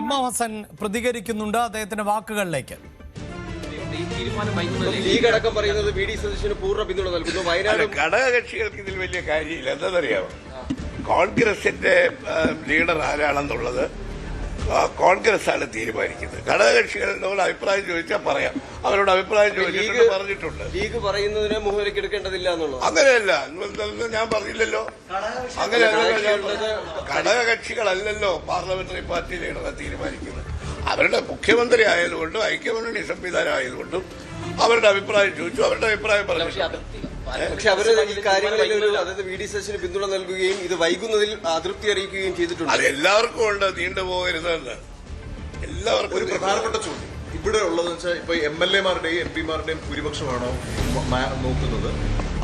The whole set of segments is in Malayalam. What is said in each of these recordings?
എം എ ഹസൻ പ്രതികരിക്കുന്നുണ്ട് അദ്ദേഹത്തിന്റെ വാക്കുകളിലേക്ക്. ലീഗ് അടക്കം പറയുന്നത് വി ഡി സതീശന് പൂർണ്ണ പിന്തുണ നൽകുന്നു. വയനാട് ഘടകകക്ഷികൾക്ക് ഇതിൽ വലിയ കാര്യമില്ല. എന്താണെന്നറിയാമോ, കോൺഗ്രസിന്റെ ലീഡർ ആരാണെന്നുള്ളത് കോൺഗ്രസ് ആണ് തീരുമാനിക്കുന്നത്. ഘടകകക്ഷികളോട് അഭിപ്രായം ചോദിച്ചാൽ പറയാം. അവരോട് അഭിപ്രായം ചോദിച്ചിട്ട് പറഞ്ഞിട്ടുണ്ട്. ലീഗ് പറയുന്നതിനെ മുഖവിലേക്ക് എടുക്കേണ്ടതില്ല എന്നുള്ളത് അങ്ങനെയല്ല, ഞാൻ പറഞ്ഞില്ലല്ലോ. അങ്ങനെയല്ല, ഘടകകക്ഷികളല്ലല്ലോ പാർലമെന്ററി പാർട്ടി ലീഡറെ തീരുമാനിക്കുന്നത്. അവരുടെ മുഖ്യമന്ത്രി ആയതുകൊണ്ടും ഐക്യമുന്നണി സംവിധാനം ആയതുകൊണ്ടും അവരുടെ അഭിപ്രായം ചോദിച്ചു, അവരുടെ അഭിപ്രായം പറഞ്ഞു. പക്ഷെ അവര് ഈ കാര്യങ്ങളിൽ അതായത് വി ഡി സതീശന് പിന്തുണ നൽകുകയും ഇത് വൈകുന്നതിൽ അതൃപ്തി അറിയിക്കുകയും ചെയ്തിട്ടുണ്ട്. അത് എല്ലാവർക്കും ഉണ്ട്, നീണ്ടുപോകരുതെന്ന് എല്ലാവർക്കും. ഒരു പ്രധാനപ്പെട്ട ചോദ്യം ഇവിടെ ഉള്ളതെന്ന് വെച്ചാൽ ഇപ്പൊ MLA മാരുടെയും MP മാരുടെയും ഭൂരിപക്ഷമാണോ നോക്കുന്നത്,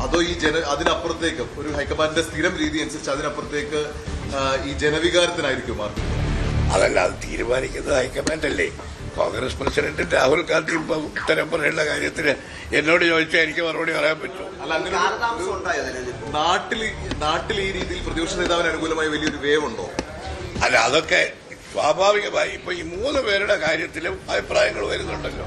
അതോ ഈ അതിനപ്പുറത്തേക്ക് ഒരു ഹൈക്കമാൻഡിന്റെ സ്ഥിരം രീതി അനുസരിച്ച് അതിനപ്പുറത്തേക്ക് ഈ ജനവികാരത്തിനായിരിക്കും മാർക്ക്? അതല്ല, അത് തീരുമാനിക്കുന്നത് ഹൈക്കമാൻഡ് അല്ലേ. കോൺഗ്രസ് പ്രസിഡന്റ് രാഹുൽ ഗാന്ധി ഇപ്പൊ ഉത്തരം പറയേണ്ട കാര്യത്തിന് എന്നോട് ചോദിച്ചാൽ എനിക്ക് മറുപടി പറയാൻ പറ്റും. അല്ല, അങ്ങനെ നാട്ടിൽ ഈ രീതിയിൽ പ്രതിപക്ഷ നേതാവിന് അനുകൂലമായി വലിയൊരു വേവ് ഉണ്ടോ? അല്ല, അതൊക്കെ സ്വാഭാവികമായി ഇപ്പൊ ഈ 3 പേരുടെ കാര്യത്തിലും അഭിപ്രായങ്ങൾ വരുന്നുണ്ടല്ലോ.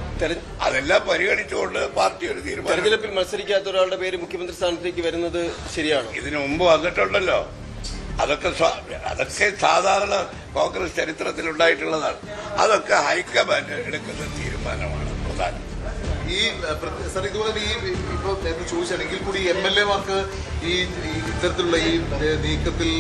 അതെല്ലാം പരിഗണിച്ചുകൊണ്ട് പാർട്ടി ഒരു തീരുമാനം. തെരഞ്ഞെടുപ്പിൽ മത്സരിക്കാത്ത ഒരാളുടെ പേര് മുഖ്യമന്ത്രി സ്ഥാനത്തേക്ക് വരുന്നത് ശരിയാണോ? ഇതിനു മുമ്പ് വന്നിട്ടുണ്ടല്ലോ. അതൊക്കെ സാധാരണ കോൺഗ്രസ് ചരിത്രത്തിൽ ഉണ്ടായിട്ടുള്ളതാണ്. അതൊക്കെ ഹൈക്കമാൻഡ് എടുക്കുന്ന തീരുമാനമാണ് പ്രധാനം. ഈ സാർ ഇതുപോലെ ഈ ഇപ്പൊ നേരത്തെ ചോദിച്ചാണെങ്കിൽ കൂടി MLA മാർക്ക് ഈ ഇത്തരത്തിലുള്ള ഈ നീക്കത്തിൽ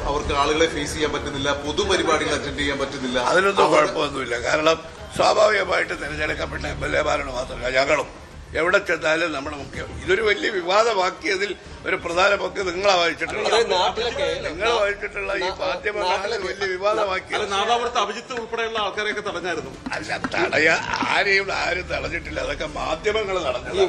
അവർക്ക് ആളുകളെ ഫേസ് ചെയ്യാൻ പറ്റുന്നില്ല, പൊതുപരിപാടികൾ അറ്റൻഡ് ചെയ്യാൻ പറ്റുന്നില്ല. അതിനൊന്നും കുഴപ്പമൊന്നുമില്ല. കാരണം സ്വാഭാവികമായിട്ട് തിരഞ്ഞെടുക്കപ്പെട്ട MLA മാരാണ് മാത്രമല്ല ഞങ്ങളും എവിടെ ചെന്നാലും നമ്മുടെ ഇതൊരു വലിയ വിവാദമാക്കിയതിൽ ഒരു പ്രധാന പങ്ക് നിങ്ങളാ വഹിച്ചിട്ടുള്ളത്. നിങ്ങൾ വഹിച്ചിട്ടുള്ള ഈ മാധ്യമങ്ങളാണ് വലിയ വിവാദമാക്കിയത്. നാദാപുരത്ത് അഭിജിത്ത് ഉൾപ്പെടെയുള്ള ആൾക്കാരെയൊക്കെ തടഞ്ഞായിരുന്നു. അല്ല, ആരും തടഞ്ഞിട്ടില്ല. അതൊക്കെ മാധ്യമങ്ങൾ തടഞ്ഞു.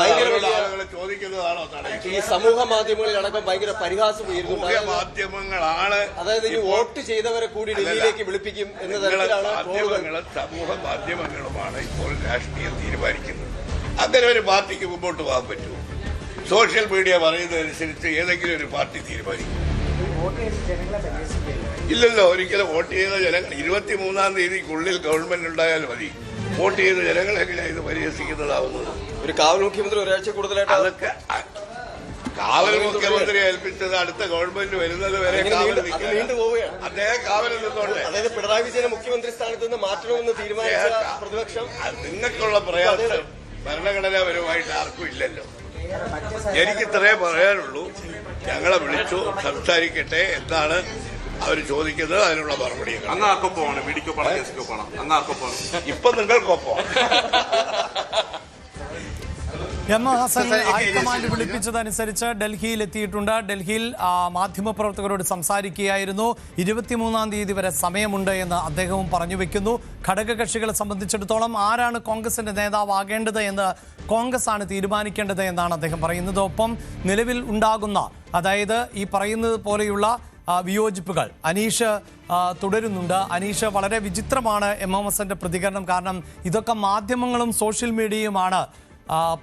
ആളുകൾ ചോദിക്കുന്നതാണോ തടഞ്ഞു? ഈ സമൂഹ മാധ്യമങ്ങളിലടക്കം ഭയങ്കര പരിഹാസം ഉയരുന്നു. മാധ്യമങ്ങളാണ്, അതായത് ഈ വോട്ട് ചെയ്തവരെ കൂടി ഡൽഹിയിലേക്ക് വിളിപ്പിക്കും എന്ന തരത്തിലാണ് സമൂഹ മാധ്യമങ്ങളുമാണ് ഇപ്പോൾ രാഷ്ട്രീയം തീരുമാനിക്കുന്നത്. അങ്ങനെ ഒരു പാർട്ടിക്ക് മുമ്പോട്ട് പോകാൻ പറ്റുമോ? സോഷ്യൽ മീഡിയ പറയുന്നതനുസരിച്ച് ഏതെങ്കിലും ഒരു പാർട്ടി തീരുമാനിക്കും? ഇല്ലല്ലോ, ഒരിക്കലും. വോട്ട് ചെയ്ത ജനങ്ങൾ 23-ാം തീയതിക്കുള്ളിൽ ഗവൺമെന്റ് ഉണ്ടായാൽ മതി. വോട്ട് ചെയ്ത ജനങ്ങളെങ്ങനെയാണ് ഇത് പരിഹസിക്കുന്നതാവുന്നത്? ഒരു കാവൽ മുഖ്യമന്ത്രി ഒരാഴ്ച കൂടുതലായിട്ട് അതൊക്കെ കാവൽ മുഖ്യമന്ത്രി ഏൽപ്പിച്ചത് അടുത്ത ഗവൺമെന്റ് വരുന്നത് വരെ നീണ്ടുപോവുകയാണ്. അദ്ദേഹം കാവൽ നിന്നോട്ടെ. അതായത് പിണറായി വിജയനെ മുഖ്യമന്ത്രി സ്ഥാനത്ത് നിന്ന് മാറ്റണമെന്ന് തീരുമാനിച്ച പ്രതിപക്ഷം നിങ്ങൾക്കുള്ള പ്രയാസം ഭരണഘടനാപരമായിട്ട് ആർക്കും ഇല്ലല്ലോ. എനിക്ക് ഇത്രേ പറയാനുള്ളൂ. ഞങ്ങളെ വിളിച്ചു, സംസാരിക്കട്ടെ, എന്താണ് അവർ ചോദിക്കുന്നത്, അതിനുള്ള മറുപടി. ഇപ്പൊ നിങ്ങൾക്കൊപ്പം എം എ ഹസൻ ഹൈക്കമാൻഡ് വിളിപ്പിച്ചതനുസരിച്ച് ഡൽഹിയിൽ എത്തിയിട്ടുണ്ട്. ഡൽഹിയിൽ മാധ്യമപ്രവർത്തകരോട് സംസാരിക്കുകയായിരുന്നു. 23-ാം തീയതി വരെ സമയമുണ്ട് എന്ന് അദ്ദേഹവും പറഞ്ഞു വെക്കുന്നു. ഘടകകക്ഷികളെ സംബന്ധിച്ചിടത്തോളം ആരാണ് കോൺഗ്രസിന്റെ നേതാവാകേണ്ടത് എന്ന് കോൺഗ്രസ് ആണ് തീരുമാനിക്കേണ്ടത് എന്നാണ് അദ്ദേഹം പറയുന്നത്. ഒപ്പം നിലവിൽ ഉണ്ടാകുന്ന, അതായത് ഈ പറയുന്നത് പോലെയുള്ള വിയോജിപ്പുകൾ അനീഷ് തുടരുന്നുണ്ട്. അനീഷ്, വളരെ വിചിത്രമാണ് എം എം ഹസന്റെ പ്രതികരണം. കാരണം ഇതൊക്കെ മാധ്യമങ്ങളും സോഷ്യൽ മീഡിയയുമാണ്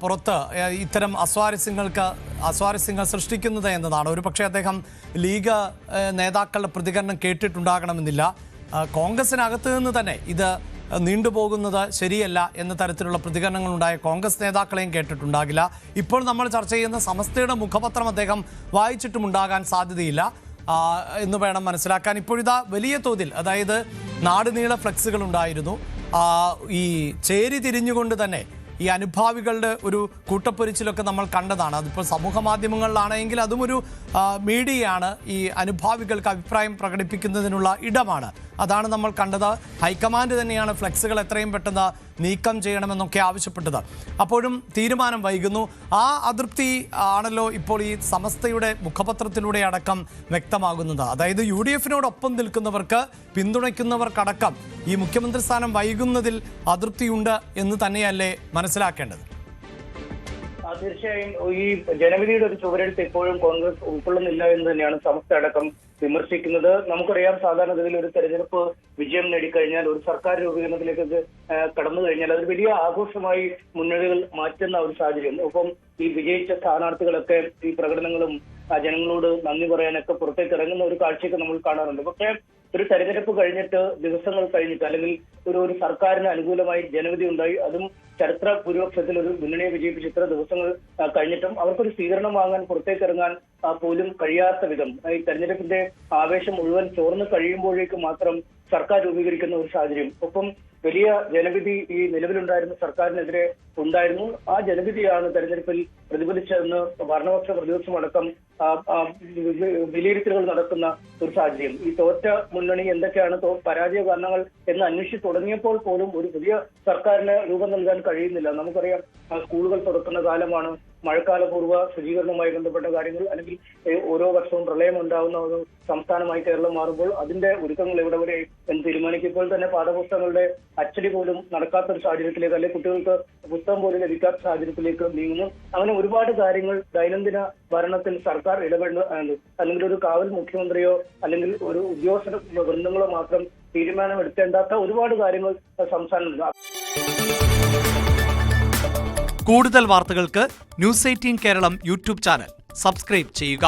പുറത്ത് ഇത്തരം അസ്വാരസ്യങ്ങൾ സൃഷ്ടിക്കുന്നത് എന്നതാണ്. ഒരു പക്ഷേ അദ്ദേഹം ലീഗ് നേതാക്കളുടെ പ്രതികരണം കേട്ടിട്ടുണ്ടാകണമെന്നില്ല. കോൺഗ്രസിനകത്ത് നിന്ന് തന്നെ ഇത് നീണ്ടുപോകുന്നത് ശരിയല്ല എന്ന തരത്തിലുള്ള പ്രതികരണങ്ങളുണ്ടായ കോൺഗ്രസ് നേതാക്കളെയും കേട്ടിട്ടുണ്ടാകില്ല. ഇപ്പോൾ നമ്മൾ ചർച്ച ചെയ്യുന്ന സമസ്തയുടെ മുഖപത്രം അദ്ദേഹം വായിച്ചിട്ടുമുണ്ടാകാൻ സാധ്യതയില്ല എന്ന് വേണം മനസ്സിലാക്കാൻ. ഇപ്പോഴിതാ വലിയ തോതിൽ, അതായത് നാടുനീള ഫ്ലെക്സുകൾ ഉണ്ടായിരുന്നു. ഈ ചേരി തിരിഞ്ഞുകൊണ്ട് തന്നെ ഈ അനുഭാവികളുടെ ഒരു കൂട്ടപ്പൊരിച്ചിലൊക്കെ നമ്മൾ കണ്ടതാണ്. അതിപ്പോൾ സമൂഹ മാധ്യമങ്ങളിലാണെങ്കിൽ അതും ഒരു മീഡിയയാണ്. ഈ അനുഭാവികൾക്ക് അഭിപ്രായം പ്രകടിപ്പിക്കുന്നതിനുള്ള ഇടമാണ്. അതാണ് നമ്മൾ കണ്ടത്. ഹൈക്കമാൻഡ് തന്നെയാണ് ഫ്ലെക്സുകൾ എത്രയും പെട്ടെന്ന് നീക്കം ചെയ്യണമെന്നൊക്കെ ആവശ്യപ്പെട്ടത്. അപ്പോഴും തീരുമാനം വൈകുന്നു. ആ അതൃപ്തി ആണല്ലോ ഇപ്പോൾ ഈ സമസ്തയുടെ മുഖപത്രത്തിലൂടെ അടക്കം വ്യക്തമാകുന്നത്. അതായത് UDF-നോടൊപ്പം നിൽക്കുന്നവർക്ക്, പിന്തുണയ്ക്കുന്നവർക്കടക്കം ഈ മുഖ്യമന്ത്രി സ്ഥാനം വൈകുന്നതിൽ അതൃപ്തിയുണ്ട് എന്ന് തന്നെയല്ലേ മനസ്സിലാക്കേണ്ടത്? തീർച്ചയായും ഈ ജനവിധിയുടെ ഒരു ചുവരെഴുത്ത് ഇപ്പോഴും കോൺഗ്രസ് ഉൾക്കൊള്ളുന്നില്ല എന്ന് തന്നെയാണ് സമസ്ത അടക്കം വിമർശിക്കുന്നത്. നമുക്കറിയാം, സാധാരണഗതിയിൽ ഒരു തെരഞ്ഞെടുപ്പ് വിജയം നേടിക്കഴിഞ്ഞാൽ, ഒരു സർക്കാർ രൂപീകരണത്തിലേക്ക് കടന്നു കഴിഞ്ഞാൽ അതൊരു വലിയ ആഘോഷമായി മുന്നണികൾ മാറ്റുന്ന ഒരു സാഹചര്യം. ഒപ്പം ഈ വിജയിച്ച സ്ഥാനാർത്ഥികളൊക്കെ ഈ പ്രകടനങ്ങളും ജനങ്ങളോട് നന്ദി പറയാനൊക്കെ പുറത്തേക്ക് ഇറങ്ങുന്ന ഒരു കാഴ്ചയൊക്കെ നമ്മൾ കാണാറുണ്ട്. പക്ഷേ ഒരു തെരഞ്ഞെടുപ്പ് കഴിഞ്ഞിട്ട് ദിവസങ്ങൾ കഴിഞ്ഞിട്ട് അല്ലെങ്കിൽ ഒരു സർക്കാരിന് അനുകൂലമായി ജനവിധി ഉണ്ടായി, അതും ചരിത്ര ഭൂരിപക്ഷത്തിൽ ഒരു മുന്നണിയെ വിജയിപ്പിച്ച് ഇത്ര ദിവസങ്ങൾ കഴിഞ്ഞിട്ടും അവർക്കൊരു സ്വീകരണം വാങ്ങാൻ പുറത്തേക്ക് ഇറങ്ങാൻ പോലും കഴിയാത്ത വിധം ഈ തെരഞ്ഞെടുപ്പിന്റെ ആവേശം മുഴുവൻ ചോർന്ന് കഴിയുമ്പോഴേക്ക് മാത്രം സർക്കാർ രൂപീകരിക്കുന്ന ഒരു സാഹചര്യം. ഒപ്പം വലിയ ജനവിധി ഈ നിലവിലുണ്ടായിരുന്ന സർക്കാരിനെതിരെ ഉണ്ടായിരുന്നു. ആ ജനവിധിയാണ് തെരഞ്ഞെടുപ്പിൽ പ്രതിഫലിച്ചതെന്ന് ഭരണപക്ഷ പ്രതിപക്ഷം അടക്കം വിലയിരുത്തലുകൾ നടക്കുന്ന ഒരു സാഹചര്യം. ഈ തോറ്റ മുന്നണി എന്തൊക്കെയാണ് പരാജയ കാരണങ്ങൾ എന്ന് അന്വേഷിച്ച് തുടങ്ങിയപ്പോൾ പോലും ഒരു പുതിയ സർക്കാരിന് രൂപം നൽകാൻ കഴിയുന്നില്ല. നമുക്കറിയാം സ്കൂളുകൾ തുറക്കുന്ന കാലമാണ്, മഴക്കാലപൂർവ്വ ശുചീകരണവുമായി ബന്ധപ്പെട്ട കാര്യങ്ങൾ, അല്ലെങ്കിൽ ഓരോ വർഷവും പ്രളയം ഉണ്ടാകുന്ന ഒരു സംസ്ഥാനമായി കേരളം മാറുമ്പോൾ അതിന്റെ ഒരുക്കങ്ങൾ എവിടെ വരെ എന്ന് തീരുമാനിക്കുമ്പോൾ തന്നെ പാഠപുസ്തകങ്ങളുടെ അച്ചടി പോലും നടക്കാത്തൊരു സാഹചര്യത്തിലേക്ക്, അല്ലെങ്കിൽ കുട്ടികൾക്ക് പുസ്തകം പോലും ലഭിക്കാത്ത സാഹചര്യത്തിലേക്ക് നീങ്ങുന്നു. അങ്ങനെ ഒരുപാട് കാര്യങ്ങൾ ദൈനംദിന ഭരണത്തിൽ സർക്കാർ ഇടപെടുന്ന, അല്ലെങ്കിൽ ഒരു കാവൽ മുഖ്യമന്ത്രിയോ അല്ലെങ്കിൽ ഒരു ഉദ്യോഗസ്ഥ വൃന്ദങ്ങളോ മാത്രം തീരുമാനമെടുക്കേണ്ടാത്ത ഒരുപാട് കാര്യങ്ങൾ സംസ്ഥാനത്തുണ്ട്. കൂടുതൽ വാർത്തകൾക്ക് news 18 Keralam YouTube channel subscribe ചെയ്യുക.